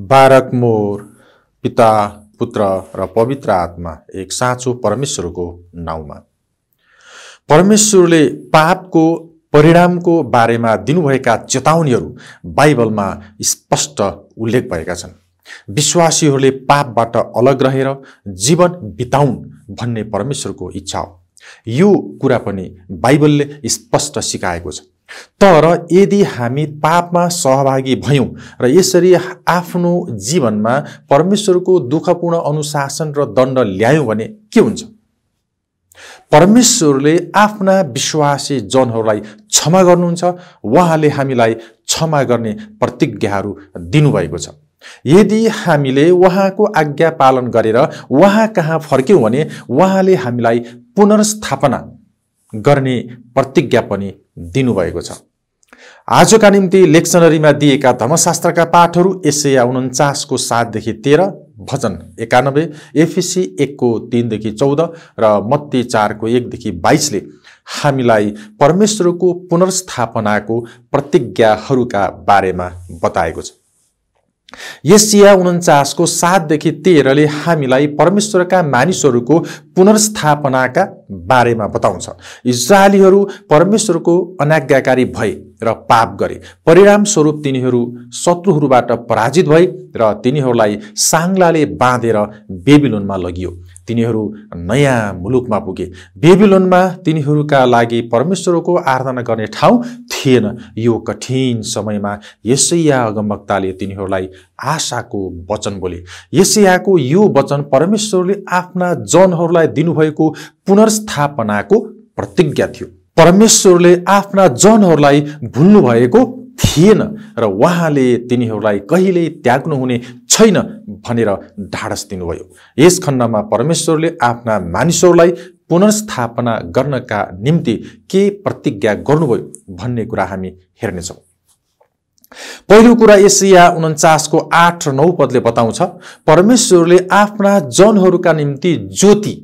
बारक more पिता पुत्र र पवित्र आत्मा एक साँचो परमेश्वरको नाउँमा। परमेश्वरले पापको परिणामको बारेमा दिनुभएका चेतावनीहरू बाइबलमा स्पष्ट उल्लेख भएका छन्। विश्वासीहरूले पापबाट अलग रहेर जीवन बिताउन् भन्ने परमेश्वरको इच्छा हो। यो कुरा पनि बाइबलले स्पष्ट सिकाएको छ। तर यदि हामी पापमा सहभागी भयौं र यसरी आफ्नो जीवनमा परमेश्वरको दुःखपूर्ण अनुशासन र दण्ड ल्यायौं भने के हुन्छ? परमेश्वरले आफ्ना विश्वासी जनहरूलाई क्षमा गर्नुहुन्छ। उहाँले हामीलाई क्षमा गर्ने प्रतिज्ञाहरू दिनुभएको छ। यदि हामीले उहाँको आज्ञा पालन गरेर उहाँ कहाँ फर्क्यौं भने उहाँले हामीलाई पुनर्स्थापना गर्ने प्रतिज्ञा पनि दिनुभएको छ। आजका निम्ति लेक्सनरीमा दिएका धर्मशास्त्रका पाठहरू यशाया 49 को 7 देखि 13, भजन 91, एफिसी 1 को 3 देखि 14 र मत्ती 4 को 1 देखि 22 ले हामीलाई परमेश्वरको पुनर्स्थापनाको प्रतिज्ञाहरूका बारेमा बताएको छ। यशाया 49 को 7 देखि 13 ले हामीलाई परमेश्वरका मानिसहरूको पुनर्स्थापनाका बारेमा बताउँछ। इस्राएलीहरू परमेश्वरको अनाज्ञाकारी भए र पाप गरे। परिणाम स्वरूप तिनीहरू शत्रुहरूबाट पराजित भए र तिनीहरूलाई सांगलाले बाँधेर बेबिलोनमा लगियो। तिनीहरू नयाँ मुलुकमा पुगे। बेबिलोनमा तिनीहरूका लागि परमेश्वरको आराधना गर्ने ठाउँ थिएन। यो कठिन समयमा यशाया अगमवक्ताले तिनीहरूलाई आशाको वचन बोले। यशायाको यो वचन परमेश्वरले आफ्ना जनहरूलाई दिनुभएको पुनर्स्थापनाको प्रतिज्ञा थियो। परमेश्वरले आफ्ना जनहरूलाई भुल्नु भएको थिएन र उहाँले तिनीहरूलाई कहिल्यै त्याग्नुहुने छैन भनेर ढाडस दिनुभयो। यस खण्डमा परमेश्वरले आफ्ना मानिसहरूलाई पुनर्स्थापना गर्नका निम्ति के प्रतिज्ञा गर्नुभयो भन्ने कुरा हामी हेर्नेछौँ। पहिलो कुरा यशाया 49 को 8 र 9 पदले बताउँछ, परमेश्वरले आफ्ना जनहरूका निम्ति ज्योति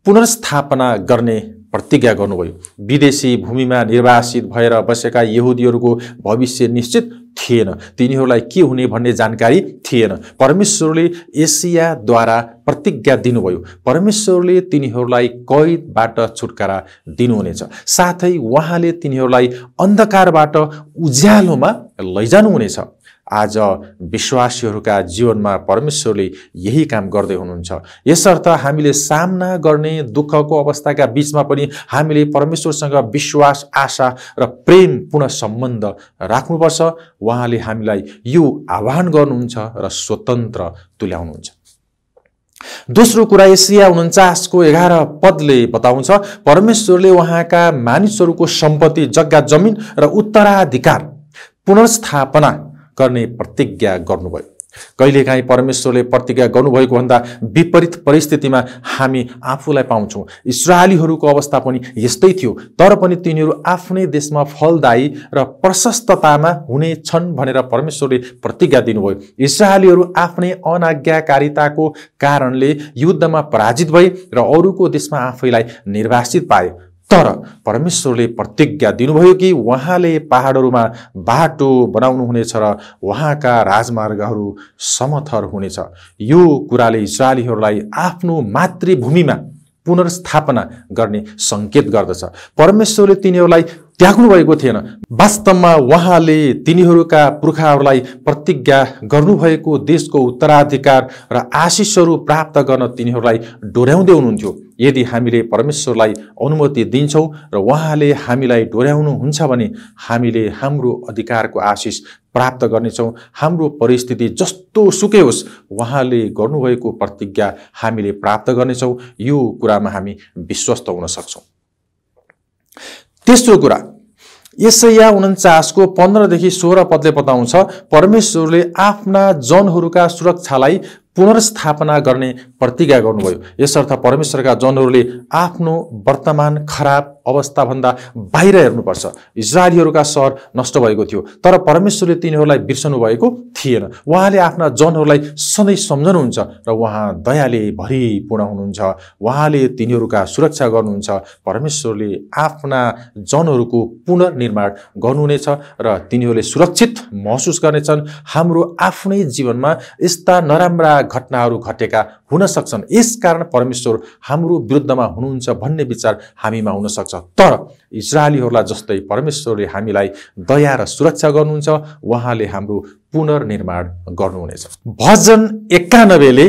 पुनर्स्थापना गर्ने प्रतिज्ञा गर्नुभयो। विदेशी भूमिमा निर्वासित भएर बसेका यहुदीहरूको भविष्य निश्चित थिएन। तिनीहरूलाई के हुने भन्ने जानकारी थिएन। परमेश्वरले यशायाद्वारा प्रतिज्ञा दिनुभयो। परमेश्वरले तिनीहरूलाई कैदबाट छुटकारा दिनुहुनेछ। साथै उहाँले तिनीहरूलाई अन्धकारबाट उज्यालोमा लैजानुहुनेछ। आज विश्वासीहरूका जीवनमा परमेश्वरले यही काम गर्दै हुनुहुन्छ। यसर्थ हामीले सामना गर्ने दुःखको अवस्थाका बीचमा पनि हामीले परमेश्वरसँग विश्वास, आशा र प्रेमपूर्ण सम्बन्ध राख्नुपर्छ। उहाँले हामीलाई यो आह्वान गर्नुहुन्छ र स्वतन्त्र तुल्याउनुहुन्छ। दोस्रो कुरा यशाया 49 को 11 पदले बताउँछ, परमेश्वरले उहाँका मानिसहरूको सम्पत्ति, जग्गा जमिन र उत्तराधिकार पुनर्स्थापना गर्ने प्रतिज्ञा गर्नुभयो। कहिलेकाहीँ परमेश्वरले प्रतिज्ञा गर्नुभएको भन्दा विपरीत परिस्थितिमा हामी आफूलाई पाउँछौँ। इस्राएलीहरूको अवस्था पनि यस्तै थियो, तर पनि तिनीहरू आफ्नै देशमा फलदायी र प्रशस्ततामा हुने छन् भनेर परमेश्वरले प्रतिज्ञा दिनुभयो। इस्राएलीहरू आफ्नै अनाज्ञाकारिताको कारणले युद्धमा पराजित भए र अरूको देशमा आफैलाई निर्वासित पाए। तर परमेश्वरले प्रतिज्ञा दिनुभयो कि उहाँले पहाडहरूमा बाटो बनाउनुहुनेछ र उहाँका राजमार्गहरू समथर हुनेछ। यो कुराले इस्राएलीहरूलाई आफ्नो मातृभूमिमा पुनर्स्थापना गर्ने संकेत गर्दछ। परमेश्वरले तिनीहरूलाई त्याग्नु भएको थिएन। वास्तवमा उहाँले तिनीहरूका पुर्खाहरूलाई प्रतिज्ञा गर्नुभएको देशको उत्तराधिकार र आशिषहरू प्राप्त गर्न तिनीहरूलाई डोर्याउँदै हुनुहुन्थ्यो। यदि हामीले परमेश्वरलाई अनुमति दिन्छौँ र उहाँले हामीलाई डोर्याउनुहुन्छ भने हामीले हाम्रो अधिकारको आशिष प्राप्त गर्नेछौँ। हाम्रो परिस्थिति जस्तो सुकै होस्, उहाँले गर्नुभएको प्रतिज्ञा हामीले प्राप्त गर्नेछौँ। यो कुरामा हामी विश्वस्त हुन सक्छौँ। तेस्रो कुरा यशाया 49 को 15 देखि 16 पदले बताउँछ, परमेश्वरले आफ्ना जनहरूका सुरक्षालाई पुनर्स्थापना गर्ने प्रतिज्ञा गर्नुभयो। यसर्थ परमेश्वरका जनहरूले आफ्नो वर्तमान खराब अवस्थाभन्दा बाहिर हेर्नुपर्छ। इजरायलीहरूका सहर नष्ट भएको थियो, तर परमेश्वरले तिनीहरूलाई बिर्सनु भएको थिएन। उहाँले आफ्ना जनहरूलाई सधैँ सम्झनुहुन्छ र उहाँ दयाले भरिपूर्ण हुनुहुन्छ। उहाँले तिनीहरूका सुरक्षा गर्नुहुन्छ। परमेश्वरले आफ्ना जनहरूको पुनर्निर्माण गर्नुहुनेछ र तिनीहरूले सुरक्षित महसुस गर्नेछन्। हाम्रो आफ्नै जीवनमा यस्ता नराम्रा घटनाहरू घटेका हुन सक्छन्, यसकारण परमेश्वर हाम्रो विरुद्धमा हुनुहुन्छ भन्ने विचार हामीमा हुन सक्छ। तर इजरायलीहरूलाई जस्तै परमेश्वरले हामीलाई दया र सुरक्षा गर्नुहुन्छ। उहाँले हाम्रो पुनर्निर्माण गर्नुहुनेछ। भजन 91ले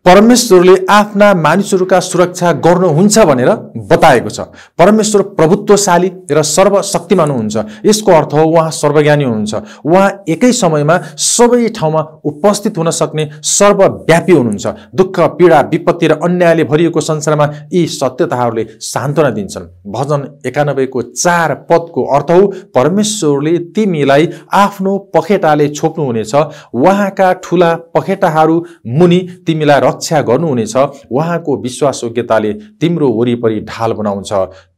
परमेश्वरले आफ्ना मानिसहरूका सुरक्षा गर्नुहुन्छ भनेर बताएको छ। परमेश्वर प्रभुत्वशाली र सर्वशक्तिमान हुनुहुन्छ। यसको अर्थ हो उहाँ सर्वज्ञानी हुनुहुन्छ। उहाँ एकै समयमा सबै ठाउँमा उपस्थित हुन सक्ने सर्वव्यापी हुनुहुन्छ। दुःख, पीडा, विपत्ति र अन्यायले भरिएको संसारमा यी सत्यताहरूले सान्त्वना दिन्छन्। भजन 91 को 4 पदको अर्थ हो परमेश्वरले तिमीलाई आफ्नो पखेटाले छोप्नुहुनेछ। उहाँका ठूला पखेटाहरू मुनि तिमीलाई रक्षा गर्नुहुनेछ। उहाँको विश्वासयोग्यताले तिम्रो वरिपरि ढाल बनाउँछ,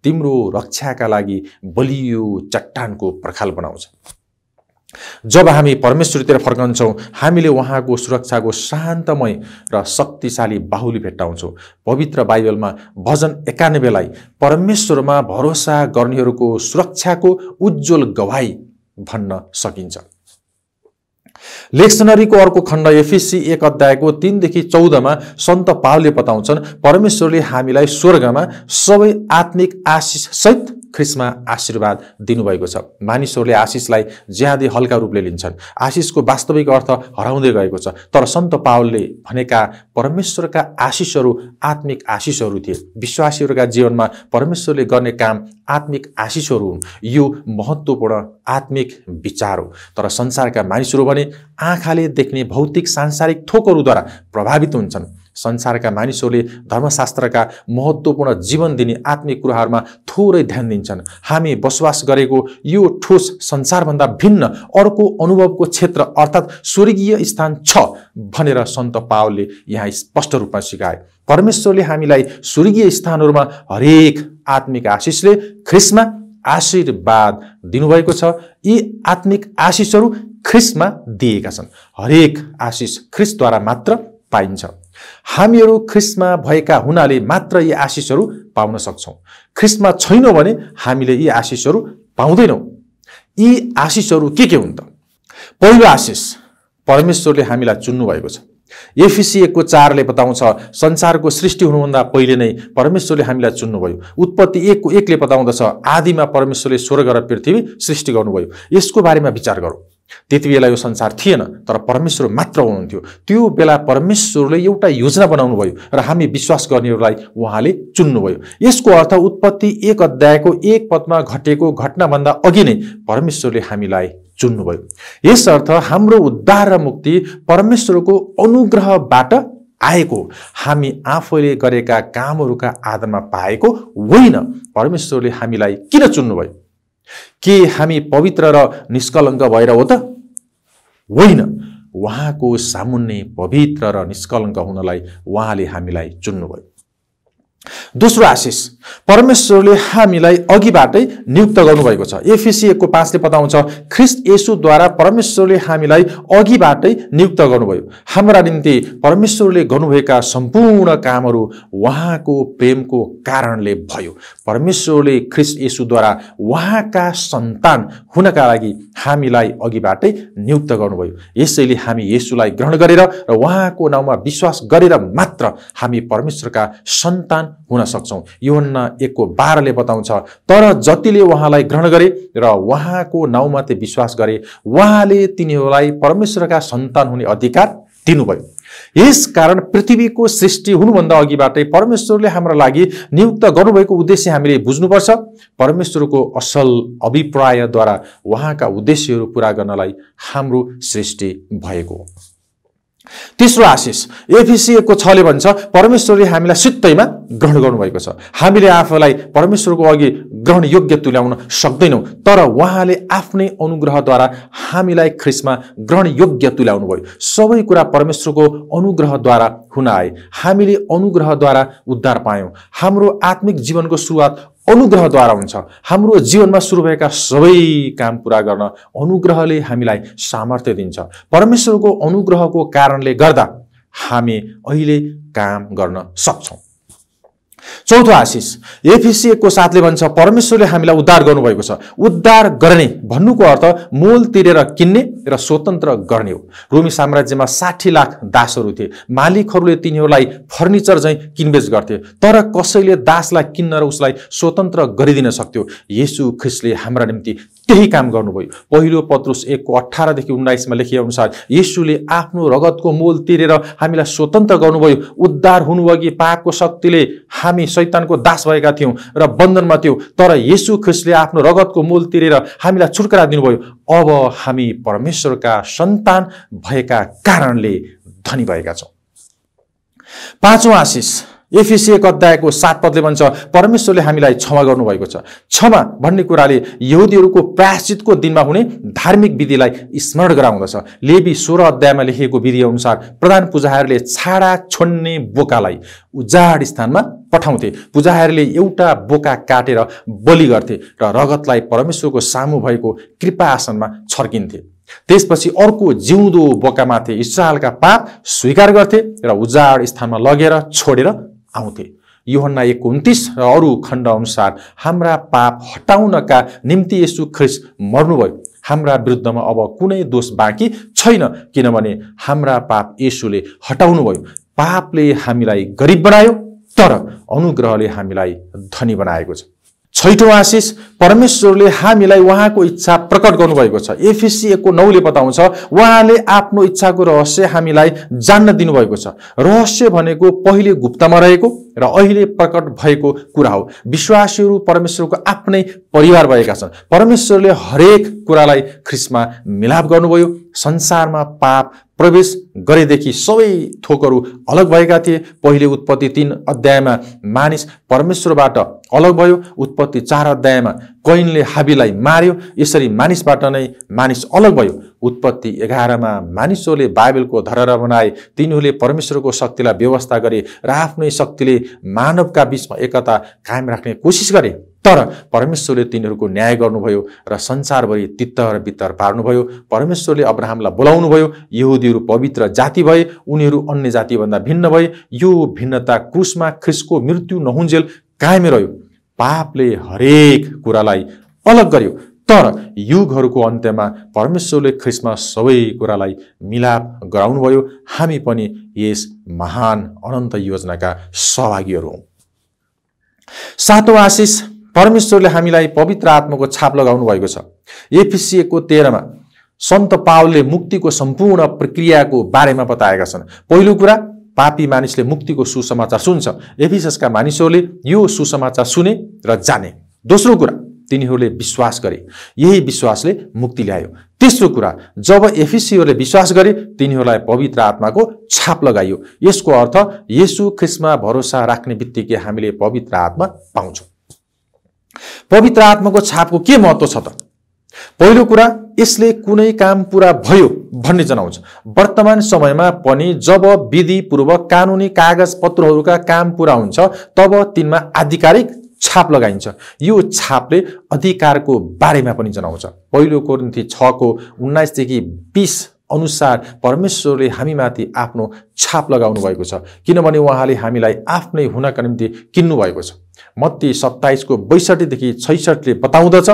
तिम्रो रक्षाका लागि बलियो चट्टानको पर्खाल बनाउँछ। जब हामी परमेश्वरतिर फर्कन्छौँ, हामीले उहाँको सुरक्षाको शान्तमय र शक्तिशाली बाहुली भेट्टाउँछौँ। पवित्र बाइबलमा भजन 91 लाई परमेश्वरमा भरोसा गर्नेहरूको सुरक्षाको उज्जवल गवाही भन्न सकिन्छ। लेक्सनरीको अर्को खण्ड एफिसी 1 अध्यायको 3 देखि 14 मा सन्त पावलले बताउँछन् परमेश्वरले हामीलाई स्वर्गमा सबै आत्मिक आशिष सहित ख्रिस्टमा आशीर्वाद दिनुभएको छ। मानिसहरूले आशिषलाई ज्यादै हल्का रूपले लिन्छन्। आशिषको वास्तविक अर्थ हराउँदै गएको छ। तर सन्त पावलले भनेका परमेश्वरका आशिषहरू आत्मिक आशिषहरू थिए। विश्वासीहरूका जीवनमा परमेश्वरले गर्ने काम आत्मिक आशिषहरू हुन्। यो महत्त्वपूर्ण आत्मिक विचार हो। तर संसारका मानिसहरू भने आँखाले देख्ने भौतिक सांसारिक थोकहरूद्वारा प्रभावित हुन्छन्। संसारका मानिसहरूले धर्मशास्त्रका महत्त्वपूर्ण जीवन दिने आत्मिक कुराहरूमा थोरै ध्यान दिन्छन्। हामी बसोबास गरेको यो ठोस संसारभन्दा भिन्न अर्को अनुभवको क्षेत्र अर्थात् स्वर्गीय स्थान छ भनेर सन्त पावलले यहाँ स्पष्ट रूपमा सिकाए। परमेश्वरले हामीलाई स्वर्गीय स्थानहरूमा हरेक आत्मिक आशिषले ख्रिस्टमा आशीर्वाद दिनुभएको छ। यी आत्मिक आशिषहरू ख्रिस्टमा दिएका छन्। हरेक आशिष ख्रिस्टद्वारा मात्र पाइन्छ। हामीहरू ख्रिस्टमा भएका हुनाले मात्र यी आशिषहरू पाउन सक्छौँ। ख्रिस्टमा छैनौँ भने हामीले यी आशिषहरू पाउँदैनौँ। यी आशिषहरू के हुन् त? पहिलो आशिष, परमेश्वरले हामीलाई चुन्नु भएको छ। एफिसी 1 को 4 ले बताउँछ संसारको सृष्टि हुनुभन्दा पहिले नै परमेश्वरले हामीलाई चुन्नुभयो। उत्पत्ति 1 को 1 ले बताउँदछ आदिमा परमेश्वरले स्वर्ग र पृथ्वी सृष्टि गर्नुभयो। यसको बारेमा विचार गरौँ। त्यति बेला यो संसार थिएन, तर परमेश्वर मात्र हुनुहुन्थ्यो। त्यो बेला परमेश्वरले एउटा योजना बनाउनु भयो र हामी विश्वास गर्नेहरूलाई उहाँले चुन्नुभयो। यसको अर्थ उत्पत्ति 1 अध्यायको 1 पदमा घटेको घटनाभन्दा अघि नै परमेश्वरले हामीलाई चुन्नुभयो। यस अर्थ हाम्रो उद्धार र मुक्ति परमेश्वरको अनुग्रहबाट आएको, हामी आफैले गरेका कामहरूका आधारमा पाएको होइन। परमेश्वरले हामीलाई किन चुन्नुभयो? के हामी पवित्र र निष्कलङ्क भएर हो त? होइन। उहाँको सामुन्ने पवित्र र निष्कलङ्क हुनलाई उहाँले हामीलाई चुन्नुभयो। दोस्रो आशिष, परमेश्वरले हामीलाई अघिबाटै नियुक्त गर्नुभएको छ। एफिसी 1 को 5 ले बताउँछ ख्रिस्ट येशूद्वारा परमेश्वरले हामीलाई अघिबाटै नियुक्त गर्नुभयो। हाम्रा निम्ति परमेश्वरले गर्नुभएका सम्पूर्ण कामहरू उहाँको प्रेमको कारणले भयो। परमेश्वरले ख्रिस्ट येशूद्वारा उहाँका सन्तान हुनका लागि हामीलाई अघिबाटै नियुक्त गर्नुभयो। यसैले हामी येशूलाई ग्रहण गरेर र उहाँको नाउँमा विश्वास गरेर मात्र हामी परमेश्वरका सन्तान हुन सक्छौं। यूहन्ना 1 को 12 ले बताउँछ तर जतिले उहाँलाई ग्रहण गरे र उहाँको नाउँमाथि विश्वास गरे उहाँले तिनीहरूलाई परमेश्वरका सन्तान हुने अधिकार दिनुभयो। यस कारण पृथ्वीको सृष्टि हुनुभन्दा अघिबाटै परमेश्वरले हाम्रो लागि नियुक्त गर्नुभएको उद्देश्य हामीले बुझ्नुपर्छ। परमेश्वरको असल अभिप्रायद्वारा उहाँका उद्देश्यहरू पूरा गर्नलाई हाम्रो सृष्टि भएको हो। तेस्रो आशिष, एफिसी 1 को 6 ले भन्छ परमेश्वरले हामीलाई सित्तैमा ग्रहण गर्नुभएको छ। हामीले आफूलाई परमेश्वरको अघि ग्रहण योग्य तुल्याउन सक्दैनौँ, तर उहाँले आफ्नै अनुग्रहद्वारा हामीलाई ख्रिस्टमा ग्रहण योग्य तुल्याउनु भयो। सबै कुरा परमेश्वरको अनुग्रहद्वारा हुन आए। हामीले अनुग्रहद्वारा उद्धार पायौँ। हाम्रो आत्मिक जीवनको सुरुवात अनुग्रहद्वारा हुन्छ। हाम्रो जीवनमा सुरु भएका सबै काम पूरा गर्न अनुग्रहले हामीलाई सामर्थ्य दिन्छ। परमेश्वरको अनुग्रहको कारणले गर्दा हामी अहिले काम गर्न सक्छौँ। चौथो आशिष एफिसी 1:7 भन्छ परमेश्वरले हामीलाई उद्धार गर्नुभएको छ। उद्धार गर्ने भन्नुको अर्थ मोल तिरेर किन्ने र स्वतन्त्र गर्ने हो। रोमी साम्राज्यमा 60 लाख दासहरू थिए। मालिकहरूले तिनीहरूलाई फर्निचर चाहिँ किनबेच गर्थे, तर कसैले दासलाई किन्न र उसलाई स्वतन्त्र गरिदिन सक्थ्यो। येशू ख्रीष्टले हाम्रा निम्ति त्यही काम गर्नुभयो। पहिलो पत्रुस 1:18 देखि 19 मा लेखिए अनुसार येशूले आफ्नो रगतको मोल तिरेर हामीलाई स्वतन्त्र गर्नुभयो। उद्धार हुनुअघि पापको शक्तिले हामी शैतानको दास भएका थियौं र बन्धनमा थियौं, तर येशू ख्रीष्टले आफ्नो रगतको मोल तिरेर हामीलाई छुटकारा दिनुभयो। अब हामी परमेश्वरका सन्तान भएका कारणले धनी भएका छौं। पाँचौं आशिष एफिसी 1:7 भन्छ परमेश्वरले हामीलाई क्षमा गर्नुभएको छ। क्षमा भन्ने कुराले यहुदीहरूको प्रायश्चितको दिनमा हुने धार्मिक विधिलाई स्मरण गराउँदछ। लेवी 16 लेखिएको विधि अनुसार प्रधान पुजारीहरूले छाडा छोड्ने बोकालाई उजाड स्थानमा पठाउँथे। पुजारीहरूले एउटा बोका काटेर बलि गर्थे र रगतलाई परमेश्वरको सामु भएको कृपा आसनमा छर्किन्थे। त्यसपछि अर्को जिउँदो बोकामाथि इस्राएलका पाप स्वीकार गर्थे र उजाड स्थानमा लगेर छोडेर आउँथे। यूहन्ना 1:29 र अरू खण्ड अनुसार हाम्रा पाप हटाउनका निम्ति येशू ख्रीष्ट मर्नुभयो। हाम्रा विरुद्धमा अब कुनै दोष बाँकी छैन, किनभने हाम्रा पाप येशूले हटाउनुभयो। पापले हामीलाई गरिब बनायो, तर अनुग्रहले हामीलाई धनी बनाएको छ। छैठौं आशिष परमेश्वरले हामीलाई उहाँको इच्छा प्रकट गर्नुभएको छ। एफिसी 1:9 बताउँछ उहाँले आफ्नो इच्छाको रहस्य हामीलाई जान्न दिनुभएको छ। रहस्य भनेको पहिले गुप्तमा रहेको र अहिले प्रकट भएको कुरा हो। विश्वासीहरू परमेश्वरको आफ्नै परिवार भएका छन्। परमेश्वरले हरेक कुरालाई ख्रीष्टमा मिलाप गर्नुभयो। संसारमा पाप प्रवेश गरेदेखि सबै थोकहरू अलग भएका थिए। पहिले उत्पत्ति 3 मानिस परमेश्वरबाट अलग भयो। उत्पत्ति 4 कैनले हाबिललाई मार्यो। यसरी मानिसबाट नै मानिस अलग भयो। उत्पत्ति 11 मानिसहरूले बाइबलको धरहरा बनाए। तिनीहरूले परमेश्वरको शक्तिलाई व्यवस्था गरे र आफ्नै शक्तिले मानवका बीचमा एकता कायम राख्ने कोसिस गरे, तर परमेश्वरले तिनीहरूको न्याय गर्नुभयो र संसारभरि तितर बितर पार्नुभयो। परमेश्वरले अब्राहमलाई बोलाउनुभयो। यहुदीहरू पवित्र जाति भए, उनीहरू अन्य जातिभन्दा भिन्न भए। यो भिन्नता क्रुसमा ख्रीष्टको मृत्यु नहुन्जेल कायमै रह्यो। पापले हरेक कुरालाई अलग गर्यो, तर युगहरूको अन्त्यमा परमेश्वरले ख्रीष्टमा सबै कुरालाई मिलाप गराउनुभयो। हामी पनि यस महान अनन्त योजनाका सहभागीहरू हौं। सातौं आशिष परमेश्वरले हामीलाई पवित्र आत्माको छाप लगाउनु भएको छ। एफिसी 1:13 सन्त पावलले मुक्तिको सम्पूर्ण प्रक्रियाको बारेमा बताएका छन्। पहिलो कुरा, पापी मानिसले मुक्तिको सुसमाचार सुन्छ। एफिससका मानिसहरूले यो सुसमाचार सुने र जाने। दोस्रो कुरा, तिनीहरूले विश्वास गरे। यही विश्वासले मुक्ति ल्यायो। तेस्रो कुरा, जब एफिसीहरूले विश्वास गरे तिनीहरूलाई पवित्र आत्माको छाप लगाइयो। यसको अर्थ येशू ख्रीष्टमा भरोसा राख्ने बित्तिकै हामीले पवित्र आत्मा पाउँछौँ। पवित्र आत्माको छापको के महत्त्व छ त? पहिलो कुरा, यसले कुनै काम पूरा भयो भन्ने जनाउँछ। वर्तमान समयमा पनि जब विधिपूर्वक कानुनी कागज पत्रहरूका काम पूरा हुन्छ तब तिनमा आधिकारिक छाप लगाइन्छ। यो छापले अधिकारको बारेमा पनि जनाउँछ। पहिलो कोरिन्थी 6:19 देखि 20 अनुसार परमेश्वरले हामीमाथि आफ्नो छाप लगाउनु भएको छ, किनभने उहाँले हामीलाई आफ्नै हुनका निम्ति किन्नु भएको छ। मत्ती 27:62 देखि 66ले बताउँदछ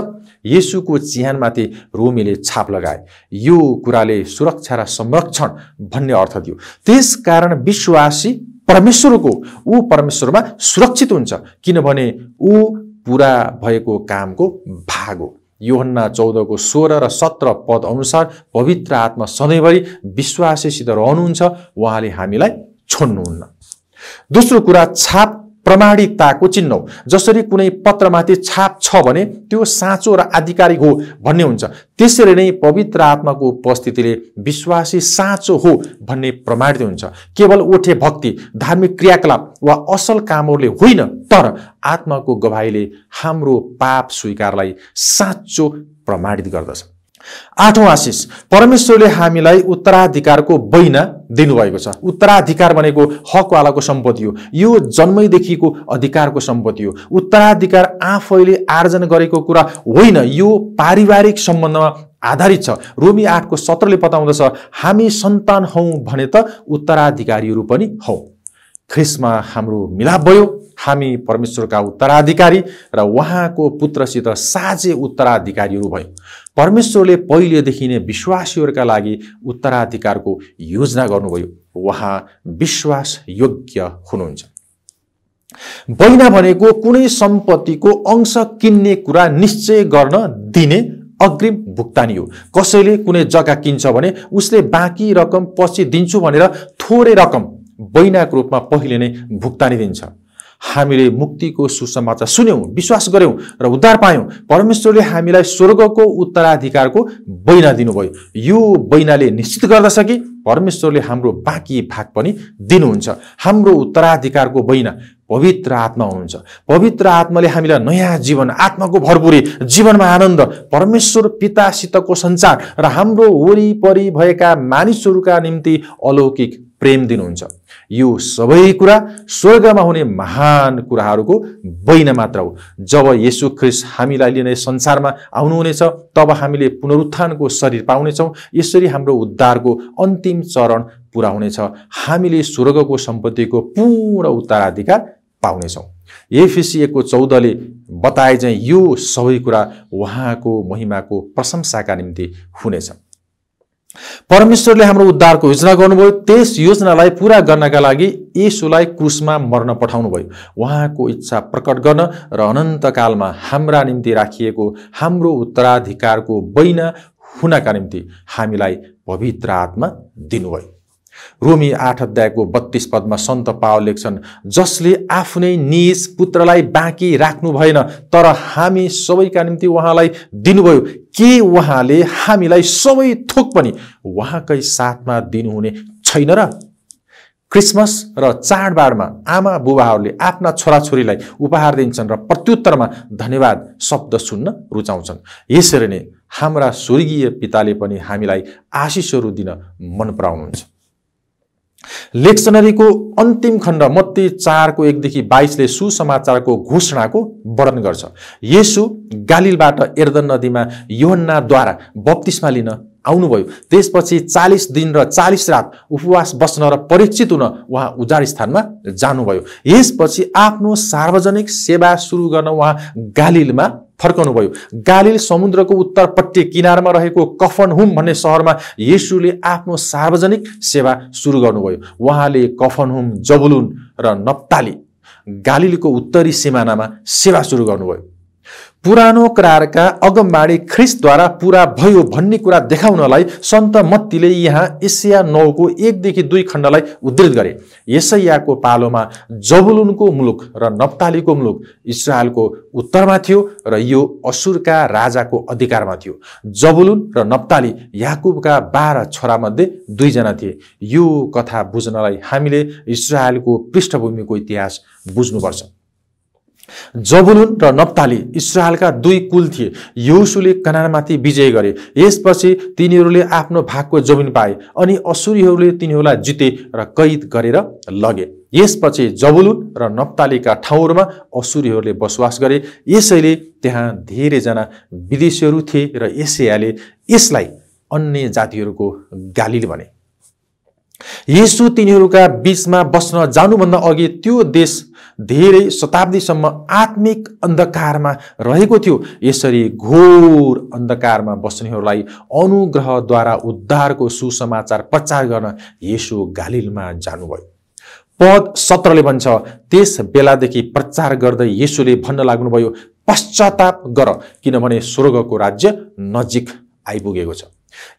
येशूको चिहानमाथि रोमीले छाप लगाए। यो कुराले सुरक्षा र संरक्षण भन्ने अर्थ दियो। त्यसकारण विश्वासी परमेश्वरमा सुरक्षित हुन्छ, किनभने ऊ पूरा भएको कामको भाग हो। यूहन्ना 14:16 र 17 पद अनुसार पवित्र आत्मा सधैँभरि विश्वासीसित रहनुहुन्छ, उहाँले हामीलाई छोड्नुहुन्न। दोस्रो कुरा, छाप प्रमाणिकताको चिन्ह हो। जसरी कुनै पत्रमाथि छाप छ भने त्यो साँचो र आधिकारिक हो भन्ने हुन्छ, त्यसरी नै पवित्र आत्माको उपस्थितिले विश्वासी साँचो हो भन्ने प्रमाणित हुन्छ। केवल ओठे भक्ति, धार्मिक क्रियाकलाप वा असल कामहरूले होइन, तर आत्माको गवाहीले हाम्रो पाप स्वीकारलाई साँचो प्रमाणित गर्दछ। 8औं आशिष, परमेश्वरले हामीलाई उत्तराधिकारको बैना दिनुभएको छ। उत्तराधिकार भनेको हकवालाको सम्पत्ति हो। यो जन्मैदेखिको अधिकारको सम्पत्ति हो। उत्तराधिकार आफैले आर्जन गरेको कुरा होइन, यो पारिवारिक सम्बन्धमा आधारित छ। रोमी 8:17 बताउँदछ, हामी सन्तान हौं भने त उत्तराधिकारीहरू पनि हौं। ख्रिस्टमा हाम्रो मिलाप भयो। हामी परमेश्वरका उत्तराधिकारी र उहाँको पुत्रसित साझे उत्तराधिकारीहरू भयौं। परमेश्वरले पहिलेदेखि नै विश्वासीहरूका लागि उत्तराधिकारको योजना गर्नुभयो। उहाँ विश्वास योग्य हुनुहुन्छ। बैना भनेको कुनै सम्पत्तिको अंश किन्ने कुरा निश्चय गर्न दिने अग्रिम भुक्तानी हो। कसैले कुनै जग्गा किन्छ भने उसले बाँकी रकम पछि दिन्छु भनेर थोरै रकम बैनाको रूपमा पहिले नै भुक्तानी दिन्छ। हामीले मुक्तिको सुसमाचार सुन्यौं, विश्वास गर्यौं र उद्धार पायौं। परमेश्वरले हामीलाई स्वर्गको उत्तराधिकारको बैना दिनुभयो। यो बैनाले निश्चित गर्दछ कि परमेश्वरले हाम्रो बाँकी भाग पनि दिनुहुन्छ। हाम्रो उत्तराधिकारको बैना पवित्र आत्मा हुनुहुन्छ। पवित्र आत्माले हामीलाई नयाँ जीवन, आत्माको भरपुरी, जीवनमा आनन्द, परमेश्वर पितासितको संचार र हाम्रो वरिपरि भएका मानिसहरूका निम्ति अलौकिक प्रेम दिनुहुन्छ। यो सबै कुरा स्वर्गमा हुने महान कुराहरूको बैना मात्र हो। जब येशू ख्रिस्ट हामीलाई लिने संसारमा आउनुहुनेछ, तब हामीले पुनरुत्थानको शरीर पाउनेछौँ। यसरी हाम्रो उद्धारको अन्तिम चरण पूरा हुनेछ। हामीले स्वर्गको सम्पत्तिको पूर्ण उत्तराधिकार पाउनेछौँ। एफिसी 1:14 बताए चाहिँ यो सबै कुरा उहाँको महिमाको प्रशंसाका निम्ति हुनेछ। परमेश्वरले हाम्रो उद्धारको योजना गर्नुभयो। त्यस योजनालाई पूरा गर्नका लागि येशूलाई क्रुसमा मर्न पठाउनुभयो। उहाँको इच्छा प्रकट गर्न र अनन्तकालमा हाम्रा निम्ति राखिएको हाम्रो उत्तराधिकारको बैना हुनका निम्ति हामीलाई पवित्र आत्मा दिनुभयो। रोमी 8:32 सन्त पावल लेख्छन्, जसले आफ्नै निज पुत्रलाई बाँकी राख्नु भएन तर हामी सबैका निम्ति उहाँलाई दिनुभयो, के उहाँले हामीलाई सबै थोक पनि उहाँकै साथमा दिनुहुने छैन र? क्रिसमस र चाडबाडमा आमा बुबाहरूले आफ्ना छोराछोरीलाई उपहार दिन्छन् र प्रत्युत्तरमा धन्यवाद शब्द सुन्न रुचाउँछन्। यसरी नै हाम्रा स्वर्गीय पिताले पनि हामीलाई आशिषहरू दिन मन पराउनुहुन्छ। लेक्सनरीको अन्तिम खण्ड मत्ती 4:1-22 सुसमाचारको घोषणाको वर्णन गर्छ। येशू गालिलबाट यर्दन नदीमा यूहन्नाद्वारा बप्तिस्मा लिन आउनुभयो। त्यसपछि 40 दिन र 40 रात उपवास बस्न र परीक्षित हुन उहाँ उजाड स्थानमा जानुभयो। यसपछि आफ्नो सार्वजनिक सेवा सुरु गर्न उहाँ गालिलमा फर्कनुभयो। गालिल समुद्रको उत्तरपट्टि किनारमा रहेको कफरनहुम भन्ने शहरमा येशूले आफ्नो सार्वजनिक सेवा सुरु गर्नुभयो। उहाँले कफरनहुम, जबुलुन र नप्ताली गालिलको उत्तरी सिमानामा सेवा सुरु गर्नुभयो। पुरानो करारका अगमबाणी ख्रिस्टद्वारा पूरा भयो भन्ने कुरा देखाउनलाई सन्त मत्तीले यहाँ यशाया 9:1-2 खण्डलाई उद्धृत गरे। यशायाको पालोमा जबुलुनको मुलुक र नप्तालीको मुलुक इस्रायलको उत्तरमा थियो र यो असुरका राजाको अधिकारमा थियो। जबुलुन र नप्ताली याकुबका 12 छोरामध्ये 2 जना थिए। यो कथा बुझ्नलाई हामीले इस्रायलको पृष्ठभूमिको इतिहास बुझ्नुपर्छ। जबुलुन र नप्ताली इस्रायलका 2 कुल थिए। योशुले कनानमाथि विजय गरे। यसपछि तिनीहरूले आफ्नो भागको जमिन पाए अनि असुरीहरूले तिनीहरूलाई जिते र कैद गरेर लगे। यसपछि जबुलुन र नप्तालीका ठाउँहरूमा असुरीहरूले बसोबास गरे। यसैले त्यहाँ धेरैजना विदेशीहरू थिए र यशायाले यसलाई अन्य जातिहरूको गालिल भने। येशू तिनीहरूका बीचमा बस्न जानुभन्दा अघि त्यो देश धेरै शताब्दीसम्म आत्मिक अन्धकारमा रहेको थियो। यसरी घोर अन्धकारमा बस्नेहरूलाई अनुग्रहद्वारा उद्धारको सुसमाचार प्रचार गर्न येशू गालिलमा जानुभयो। पद 17ले भन्छ, त्यस बेलादेखि प्रचार गर्दै येशूले भन्न लाग्नुभयो, पश्चाताप गर किनभने स्वर्गको राज्य नजिक आइपुगेको छ।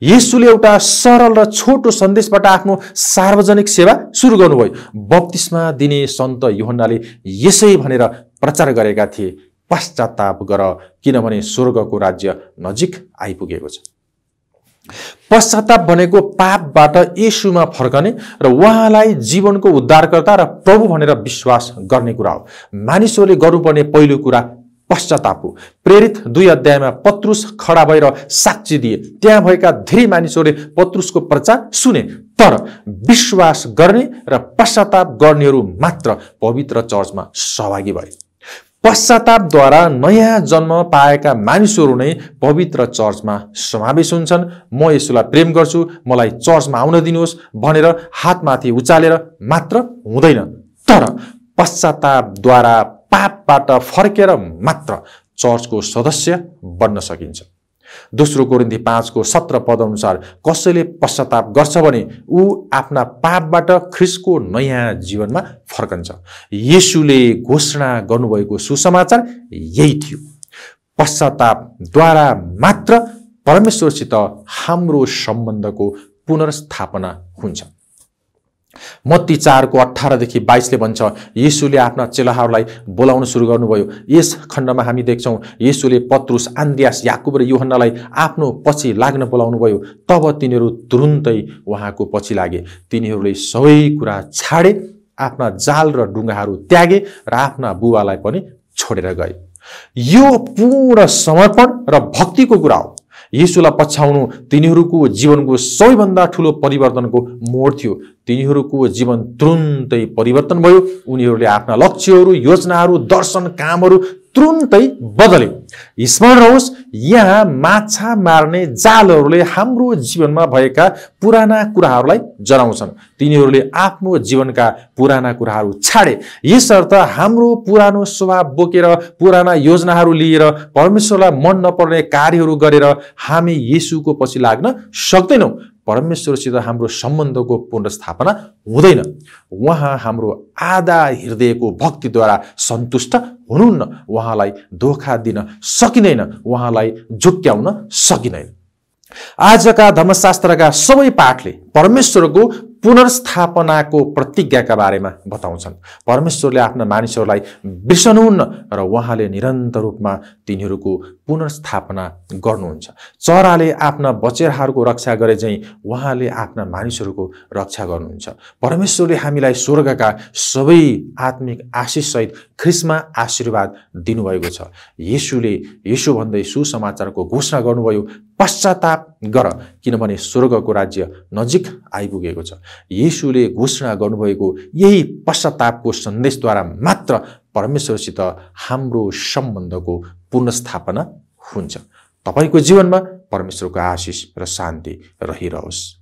येशूले एउटा सरल र छोटो सन्देशबाट आफ्नो सार्वजनिक सेवा सुरु गर्नुभयो। बप्तिस्मा दिने सन्त यूहन्नाले यसै भनेर प्रचार गरेका थिए, पश्चाताप गर किनभने स्वर्गको राज्य नजिक आइपुगेको छ। पश्चाताप भनेको पापबाट येशूमा फर्कने र उहाँलाई जीवनको उद्धारकर्ता र प्रभु भनेर विश्वास गर्ने कुरा हो। मानिसहरूले गर्नुपर्ने पहिलो कुरा पश्चाताप हो। प्रेरित 2 अध्यायमा पत्रुस खडा भएर साक्षी दिए। त्यहाँ भएका धेरै मानिसहरूले पत्रुसको प्रचार सुने, तर विश्वास गर्ने र पश्चाताप गर्नेहरू मात्र पवित्र चर्चमा सहभागी भए। पश्चातापद्वारा नयाँ जन्म पाएका मानिसहरू नै पवित्र चर्चमा समावेश हुन्छन्। म यसोलाई प्रेम गर्छु, मलाई चर्चमा आउन दिनुहोस् भनेर हातमाथि उचालेर मात्र हुँदैन, तर पश्चातापद्वारा पापबाट फर्केर मात्र चर्चको सदस्य बन्न सकिन्छ। दोस्रो कोरिन्थी 5:17 पद अनुसार कसैले पश्चाताप गर्छ भने ऊ आफ्ना पापबाट ख्रीष्टको नयाँ जीवनमा फर्कन्छ। येशूले घोषणा गर्नुभएको सुसमाचार यही थियो। पश्चातापद्वारा मात्र परमेश्वरसित हाम्रो सम्बन्धको पुनर्स्थापना हुन्छ। मत्ती 4:18 - 22 भन्छ, येशूले आफ्ना चेलाहरूलाई बोलाउन सुरु गर्नुभयो। यस खण्डमा हामी देख्छौँ येशूले पत्रुस, आन्द्रियास, याकुब र यूहन्नालाई आफ्नो पछि लाग्न बोलाउनुभयो। तब तिनीहरू तुरुन्तै उहाँको पछि लागे। तिनीहरूले सबै कुरा छाडे, आफ्ना जाल र डुङ्गाहरू त्यागे र आफ्ना बुबालाई पनि छोडेर गए। यो पूर्ण समर्पण र भक्तिको कुरा हो। येशूलाई पछ्याउनु तिनीहरूको जीवनको सबैभन्दा ठूलो परिवर्तनको मोड थियो। तिनीहरूको जीवन तुरुन्तै परिवर्तन भयो। उनीहरूले आफ्ना लक्ष्यहरू, योजनाहरू, दर्शन, कामहरू तुरुन्तै बदल्यो। स्मरण रहोस्, यहाँ माछा मार्ने जालहरूले हाम्रो जीवनमा भएका पुराना कुराहरूलाई जनाउँछन्। तिनीहरूले आफ्नो जीवनका पुराना कुराहरू छाडे। यसर्थ हाम्रो पुरानो स्वभाव बोकेर, पुराना योजनाहरू लिएर, परमेश्वरलाई मन नपर्ने कार्यहरू गरेर हामी येशूको पछि लाग्न सक्दैनौँ। परमेश्वरसित हाम्रो सम्बन्धको पुनर्स्थापना हुँदैन। उहाँ हाम्रो आधा हृदयको भक्तिद्वारा सन्तुष्ट हुनुहुन्न। उहाँलाई धोखा दिन सकिँदैन, उहाँलाई झुक्क्याउन सकिँदैन। आजका धर्मशास्त्रका सबै पाठले परमेश्वरको पुनर्स्थापनाको प्रतिज्ञाका बारेमा बताउँछन्। परमेश्वरले आफ्ना मानिसहरूलाई बिर्सनुहुन्न र उहाँले निरन्तर रूपमा तिनीहरूको पुनर्स्थापना गर्नुहुन्छ। चराले आफ्ना बचेराहरूको रक्षा गरे झैँ उहाँले आफ्ना मानिसहरूको रक्षा गर्नुहुन्छ। परमेश्वरले हामीलाई स्वर्गका सबै आत्मिक आशिषसहित ख्रीष्टमा आशीर्वाद दिनुभएको छ। येशूले यसो भन्दै सुसमाचारको घोषणा गर्नुभयो, पश्चाताप गर किनभने स्वर्गको राज्य नजिक आइपुगेको छ। येशूले घोषणा गर्नुभएको यही पश्चातापको सन्देशद्वारा मात्र परमेश्वरसित हाम्रो सम्बन्धको पुनर्स्थापना हुन्छ। तपाईको जीवनमा परमेश्वरको आशिष र शान्ति रहिरहोस्।